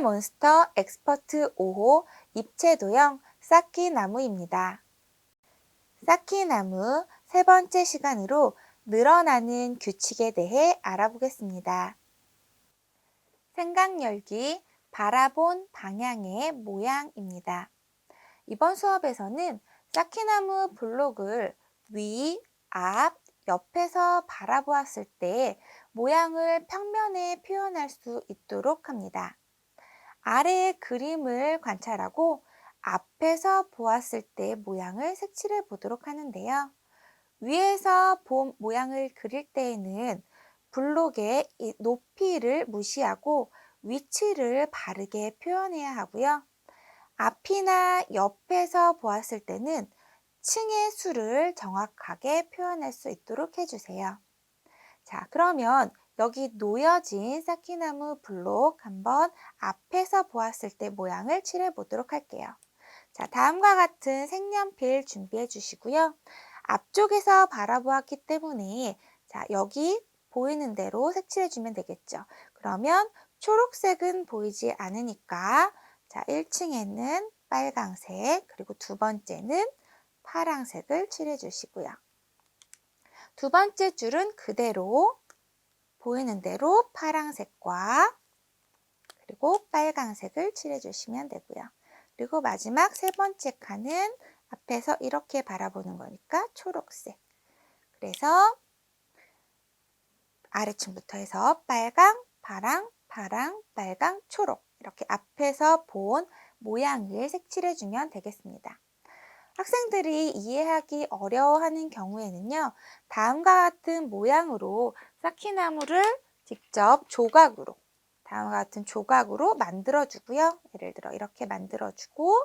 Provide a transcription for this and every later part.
몬스터 엑스퍼트 5호 입체도형 쌓기나무입니다. 쌓기나무 세 번째 시간으로 늘어나는 규칙에 대해 알아보겠습니다. 생각 열기, 바라본 방향의 모양입니다. 이번 수업에서는 쌓기나무 블록을 위, 앞, 옆에서 바라보았을 때 모양을 평면에 표현할 수 있도록 합니다. 아래의 그림을 관찰하고 앞에서 보았을 때 모양을 색칠해 보도록 하는데요. 위에서 본 모양을 그릴 때에는 블록의 높이를 무시하고 위치를 바르게 표현해야 하고요. 앞이나 옆에서 보았을 때는 층의 수를 정확하게 표현할 수 있도록 해주세요. 자, 그러면 여기 놓여진 쌓기나무 블록 한번 앞에서 보았을 때 모양을 칠해 보도록 할게요. 자, 다음과 같은 색연필 준비해 주시고요. 앞쪽에서 바라보았기 때문에 자, 여기 보이는 대로 색칠해 주면 되겠죠. 그러면 초록색은 보이지 않으니까 자, 1층에는 빨강색, 그리고 두 번째는 파랑색을 칠해 주시고요. 두 번째 줄은 그대로 보이는 대로 파랑색과 그리고 빨강색을 칠해 주시면 되고요. 그리고 마지막 세 번째 칸은 앞에서 이렇게 바라보는 거니까 초록색. 그래서 아래층부터 해서 빨강, 파랑, 파랑, 빨강, 초록 이렇게 앞에서 본 모양을 색칠해 주면 되겠습니다. 학생들이 이해하기 어려워하는 경우에는요. 다음과 같은 모양으로 쌓기나무를 직접 조각으로 다음과 같은 조각으로 만들어주고요. 예를 들어 이렇게 만들어주고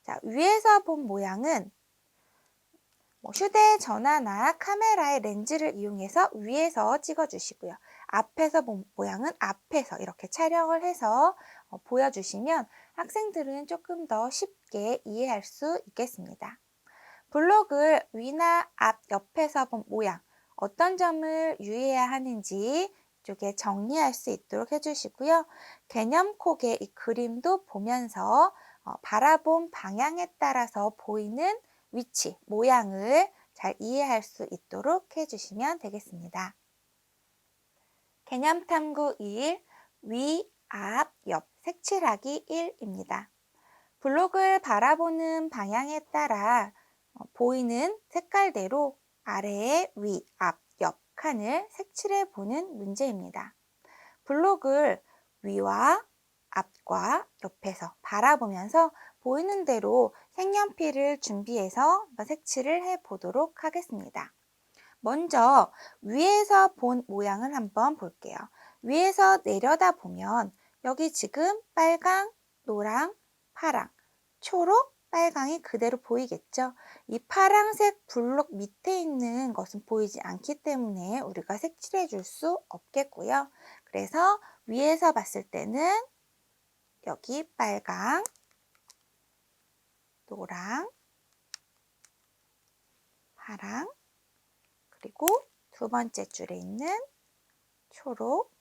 자, 위에서 본 모양은 휴대전화나 카메라의 렌즈를 이용해서 위에서 찍어주시고요. 앞에서 본 모양은 앞에서 이렇게 촬영을 해서 보여주시면 학생들은 조금 더 쉽게 이해할 수 있겠습니다. 블록을 위나 앞, 옆에서 본 모양, 어떤 점을 유의해야 하는지 이쪽에 정리할 수 있도록 해주시고요. 개념콕의 이 그림도 보면서 바라본 방향에 따라서 보이는 위치, 모양을 잘 이해할 수 있도록 해주시면 되겠습니다. 개념탐구 1, 위, 앞, 옆, 색칠하기 1입니다. 블록을 바라보는 방향에 따라 보이는 색깔대로 아래에 위, 앞, 옆 칸을 색칠해 보는 문제입니다. 블록을 위와 앞과 옆에서 바라보면서 보이는 대로 색연필을 준비해서 색칠을 해 보도록 하겠습니다. 먼저 위에서 본 모양을 한번 볼게요. 위에서 내려다 보면 여기 지금 빨강, 노랑, 파랑, 초록, 빨강이 그대로 보이겠죠? 이 파랑색 블록 밑에 있는 것은 보이지 않기 때문에 우리가 색칠해 줄 수 없겠고요. 그래서 위에서 봤을 때는 여기 빨강, 노랑, 파랑, 그리고 두 번째 줄에 있는 초록,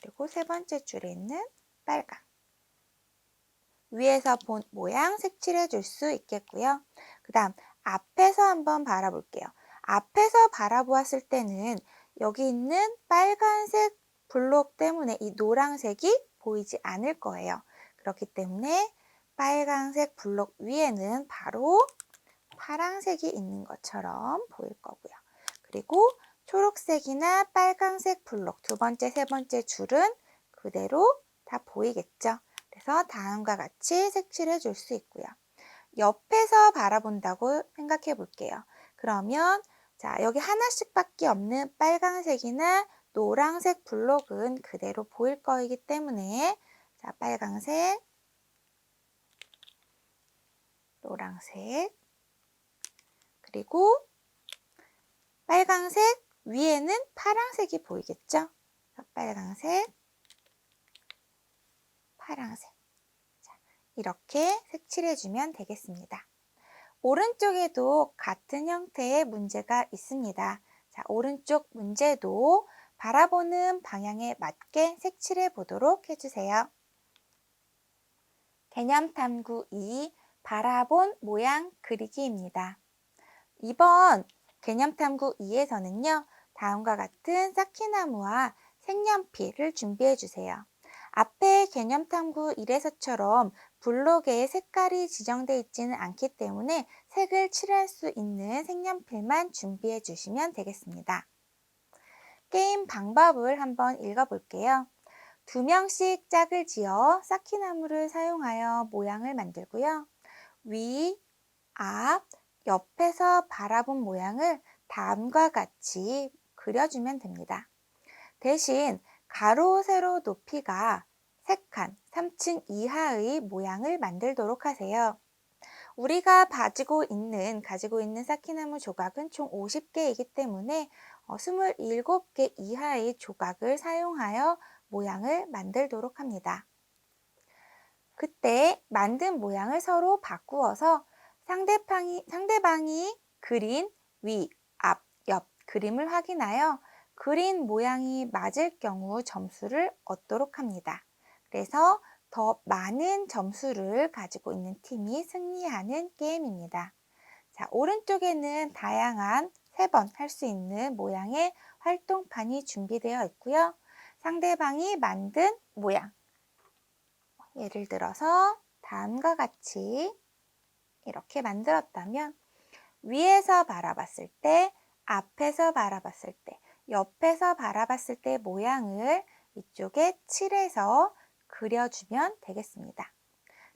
그리고 세 번째 줄에 있는 빨강. 위에서 본 모양 색칠해 줄 수 있겠고요. 그 다음 앞에서 한번 바라볼게요. 앞에서 바라보았을 때는 여기 있는 빨간색 블록 때문에 이 노란색이 보이지 않을 거예요. 그렇기 때문에 빨간색 블록 위에는 바로 파란색이 있는 것처럼 보일 거고요. 그리고 초록색이나 빨간색 블록 두 번째, 세 번째 줄은 그대로 다 보이겠죠. 그래서 다음과 같이 색칠해 줄 수 있고요. 옆에서 바라본다고 생각해 볼게요. 그러면 자, 여기 하나씩밖에 없는 빨간색이나 노란색 블록은 그대로 보일 거이기 때문에 자, 빨간색, 노란색, 그리고 빨간색 위에는 파란색이 보이겠죠? 빨간색, 파란색. 자, 이렇게 색칠해주면 되겠습니다. 오른쪽에도 같은 형태의 문제가 있습니다. 자, 오른쪽 문제도 바라보는 방향에 맞게 색칠해 보도록 해주세요. 개념 탐구 2. 바라본 모양 그리기입니다. 이번 개념 탐구 2에서는요. 다음과 같은 쌓기나무와 색연필을 준비해 주세요. 앞에 개념 탐구 1에서처럼 블록에 색깔이 지정되어 있지는 않기 때문에 색을 칠할 수 있는 색연필만 준비해 주시면 되겠습니다. 게임 방법을 한번 읽어볼게요. 2명씩 짝을 지어 쌓기나무를 사용하여 모양을 만들고요. 위, 앞, 옆에서 바라본 모양을 다음과 같이 그려주면 됩니다. 대신 가로, 세로 높이가 3칸, 3층 이하의 모양을 만들도록 하세요. 우리가 가지고 있는 쌓기나무 조각은 총 50개이기 때문에 27개 이하의 조각을 사용하여 모양을 만들도록 합니다. 그때 만든 모양을 서로 바꾸어서 상대방이 그린 위, 앞, 옆 그림을 확인하여 그린 모양이 맞을 경우 점수를 얻도록 합니다. 그래서 더 많은 점수를 가지고 있는 팀이 승리하는 게임입니다. 자, 오른쪽에는 다양한 3번 할 수 있는 모양의 활동판이 준비되어 있고요. 상대방이 만든 모양, 예를 들어서 다음과 같이 이렇게 만들었다면 위에서 바라봤을 때, 앞에서 바라봤을 때, 옆에서 바라봤을 때 모양을 이쪽에 칠해서 그려주면 되겠습니다.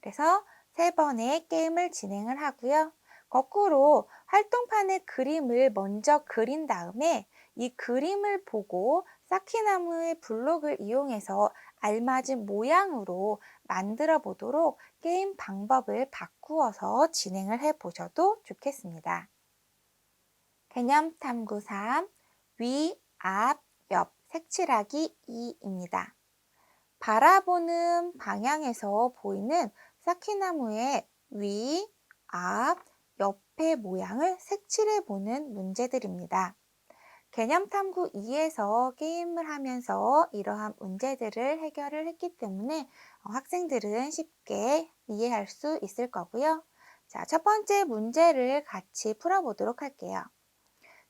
그래서 3번의 게임을 진행을 하고요. 거꾸로 활동판의 그림을 먼저 그린 다음에 이 그림을 보고 쌓기나무의 블록을 이용해서 알맞은 모양으로 만들어 보도록 게임 방법을 바꾸어서 진행을 해 보셔도 좋겠습니다. 개념 탐구 3. 위, 앞, 옆 색칠하기 2입니다. 바라보는 방향에서 보이는 쌓기나무의 위, 앞, 옆의 모양을 색칠해 보는 문제들입니다. 개념 탐구 2에서 게임을 하면서 이러한 문제들을 해결을 했기 때문에 학생들은 쉽게 이해할 수 있을 거고요. 자, 첫 번째 문제를 같이 풀어보도록 할게요.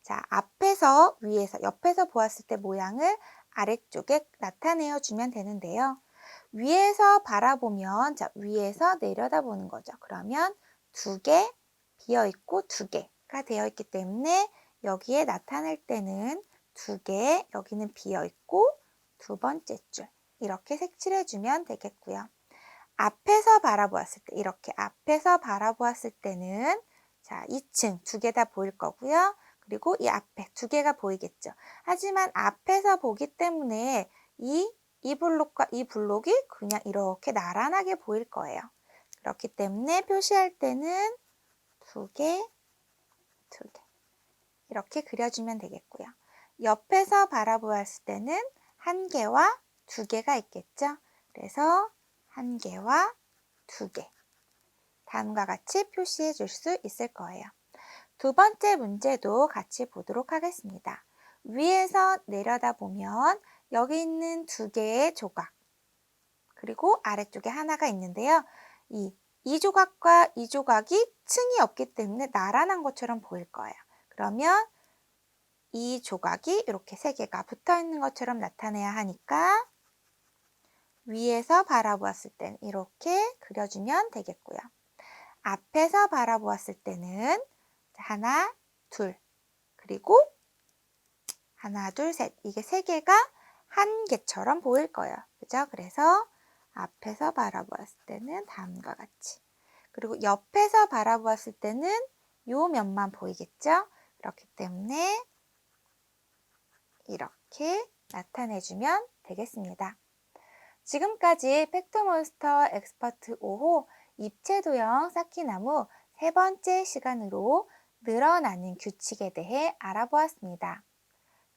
자, 앞에서, 위에서, 옆에서 보았을 때 모양을 아래쪽에 나타내어 주면 되는데요. 위에서 바라보면, 자, 위에서 내려다보는 거죠. 그러면 2개 비어있고 2개가 되어 있기 때문에 여기에 나타낼 때는 2개, 여기는 비어있고 2번째 줄 이렇게 색칠해주면 되겠고요. 앞에서 바라보았을 때, 이렇게 앞에서 바라보았을 때는 자, 2층 2개 다 보일 거고요. 그리고 이 앞에 2개가 보이겠죠. 하지만 앞에서 보기 때문에 이 블록과 이 블록이 그냥 이렇게 나란하게 보일 거예요. 그렇기 때문에 표시할 때는 2개, 2개 이렇게 그려주면 되겠고요. 옆에서 바라보았을 때는 1개와 2개가 있겠죠. 그래서 1개와 2개 다음과 같이 표시해 줄 수 있을 거예요. 2번째 문제도 같이 보도록 하겠습니다. 위에서 내려다보면 여기 있는 2개의 조각 그리고 아래쪽에 하나가 있는데요. 이 조각과 이 조각이 층이 없기 때문에 나란한 것처럼 보일 거예요. 그러면 이 조각이 이렇게 3개가 붙어 있는 것처럼 나타내야 하니까 위에서 바라보았을 때는 이렇게 그려주면 되겠고요. 앞에서 바라보았을 때는 하나, 둘, 그리고 하나, 둘, 셋. 이게 3개가 한 개처럼 보일 거예요. 그죠? 그래서 앞에서 바라보았을 때는 다음과 같이. 그리고 옆에서 바라보았을 때는 요 면만 보이겠죠? 그렇기 때문에 이렇게 나타내주면 되겠습니다. 지금까지 팩트몬스터 엑스퍼트 5호 입체도형 쌓기나무 3번째 시간으로 늘어나는 규칙에 대해 알아보았습니다.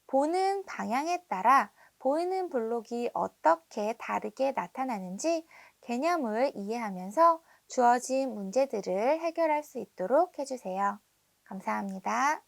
보는 방향에 따라 보이는 블록이 어떻게 다르게 나타나는지 개념을 이해하면서 주어진 문제들을 해결할 수 있도록 해주세요. 감사합니다.